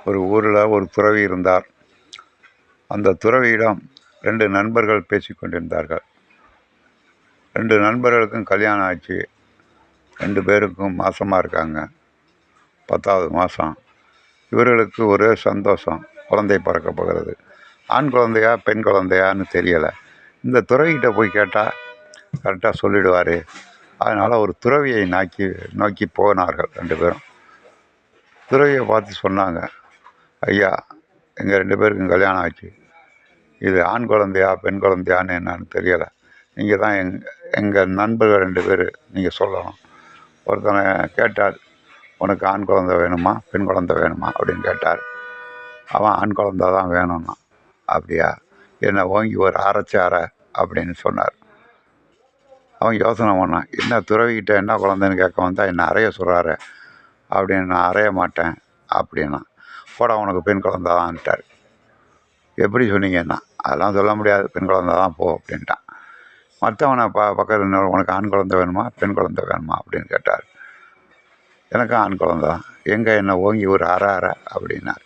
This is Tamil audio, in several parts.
ஒரு ஊரில் ஒரு துறவி இருந்தார். அந்த துறவியிடம் 2 நண்பர்கள் பேசி கொண்டிருந்தார்கள். 2 நண்பர்களுக்கும் கல்யாணம் ஆச்சு. 2 பேருக்கும் மாசமாக இருக்காங்க. 10வது மாதம். இவர்களுக்கு ஒரே சந்தோஷம், குழந்தை பிறக்க போகிறது. ஆண் குழந்தையா பெண் குழந்தையான்னு தெரியலை. இந்த துறவிகிட்ட போய் கேட்டால் கரெக்டாக சொல்லிடுவார். அதனால் ஒரு துறவியை நோக்கி போனார்கள் 2 பேரும். துறவியை பார்த்து சொன்னாங்க, ஐயா, எங்கள் 2 பேருக்கும் கல்யாணம் ஆச்சு. இது ஆண் குழந்தையா பெண் குழந்தையான்னு என்னன்னு தெரியலை. நீங்கள் தான் எங்கள் நண்பர்கள் 2 பேர் நீங்கள் சொல்லணும். ஒருத்தனை கேட்டார், உனக்கு ஆண் குழந்தை வேணுமா பெண் குழந்தை வேணுமா அப்படின்னு கேட்டார். அவன் ஆண் குழந்தை தான் வேணும்னா. அப்படியா, என்னை ஓங்கி ஒரு அரை அப்படின்னு சொன்னார். அவன் யோசனை பண்ணான், என்ன துறவிக்கிட்ட என்ன குழந்தைன்னு கேட்க வந்தால் என்னை அறைய சொல்கிறாரு அப்படின்னு. நான் அறைய மாட்டேன் அப்படின்னா. போட உனக்கு பெண் குழந்தை தான்ட்டார். எப்படி சொன்னீங்கன்னா, அதெல்லாம் சொல்ல முடியாது, பெண் குழந்தை தான் போ அப்படின்ட்டான். மற்றவனை பக்கத்தில் உனக்கு ஆண் குழந்தை வேணுமா பெண் குழந்தை வேணுமா அப்படின்னு கேட்டார். எனக்கும் ஆண் குழந்தை தான். எங்கே என்னை ஓங்கி ஒரு அரை அப்படின்னார்.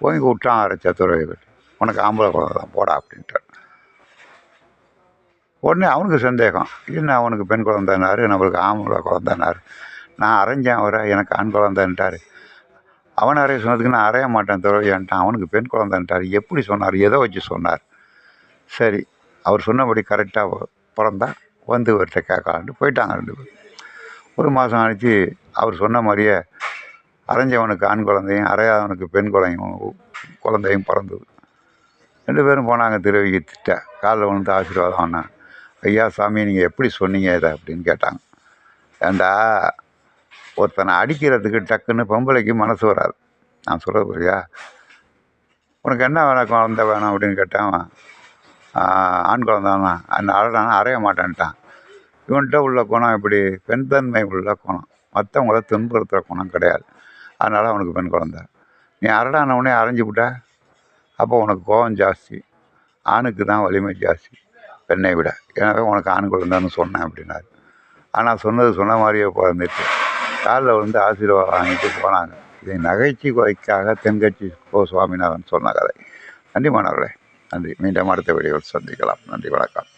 ஓங்கி விட்டான் அரைச்ச துறவிகள். உனக்கு ஆம்பளை குழந்தை தான் போடா அப்படின்ட்டார். உடனே அவனுக்கு சந்தேகம், என்ன அவனுக்கு பெண் குழந்தைன்னாரு, நம்மளுக்கு ஆம்பளை குழந்தைன்னாரு. நான் அரைஞ்சேன் அவரை, எனக்கு ஆண் குழந்தைன்ட்டார். அவன் அறைய சொன்னதுக்கு நான் அறைய மாட்டேன் துறவியான்ட்டான். அவனுக்கு பெண் குழந்தைன்ட்டார். எப்படி சொன்னார், எதை வச்சு சொன்னார்? சரி, அவர் சொன்னபடி கரெக்டாக பிறந்தா வந்து இவர்கிட்ட கேட்கலான்ட்டு போயிட்டாங்க 2 பேரும். ஒரு மாதம் ஆச்சு. அவர் சொன்ன மாதிரியே அரைஞ்சவனுக்கு ஆண் குழந்தையும் அரையாதவனுக்கு பெண் குழந்தையும் பிறந்தது. 2 பேரும் போனாங்க துறவிக்கிட்ட. காலில் விழுந்து ஆசீர்வாதம் பண்ணாங்க. ஐயா சாமி, நீங்கள் எப்படி சொன்னீங்க இதை அப்படின்னு கேட்டாங்க. ஏண்டா, ஒருத்தனை அடிக்கிறதுக்கு டக்குன்னு பொம்பளைக்கு மனசு வராது. நான் சொல்ல புரியா? உனக்கு என்ன வேணும் குழந்தை வேணும் அப்படின்னு கேட்டான். ஆண் குழந்தைன்னா அந்த அழகான அறைய மாட்டேன்ட்டான். இவன்கிட்ட உள்ள குணம் எப்படி? பெண் தன்மை உள்ள குணம், மற்றவங்கள துன்புறுத்துகிற குணம் கிடையாது. அதனால் அவனுக்கு பெண் குழந்தை. நீ அரடானவனே அரைஞ்சி விட்ட, அப்போ உனக்கு கோபம் ஜாஸ்தி. ஆணுக்கு தான் வலிமை ஜாஸ்தி பெண்ணை விட. எனவே உனக்கு ஆண் குழந்தைன்னு சொன்னேன் அப்படின்னாரு. ஆனால் சொன்ன மாதிரியே பிறந்துட்டு காலில் விழுந்து ஆசீர்வாதம் வாங்கிட்டு போனாங்க. இதை நகைச்சுவைக்காக தென்கட்சி கோ. சுவாமிநாதன் சொன்ன கதை. நன்றி மாணவர்களே, நன்றி. மீண்டும் அடுத்த வீடியோவில் சந்திக்கலாம். நன்றி, வணக்கம்.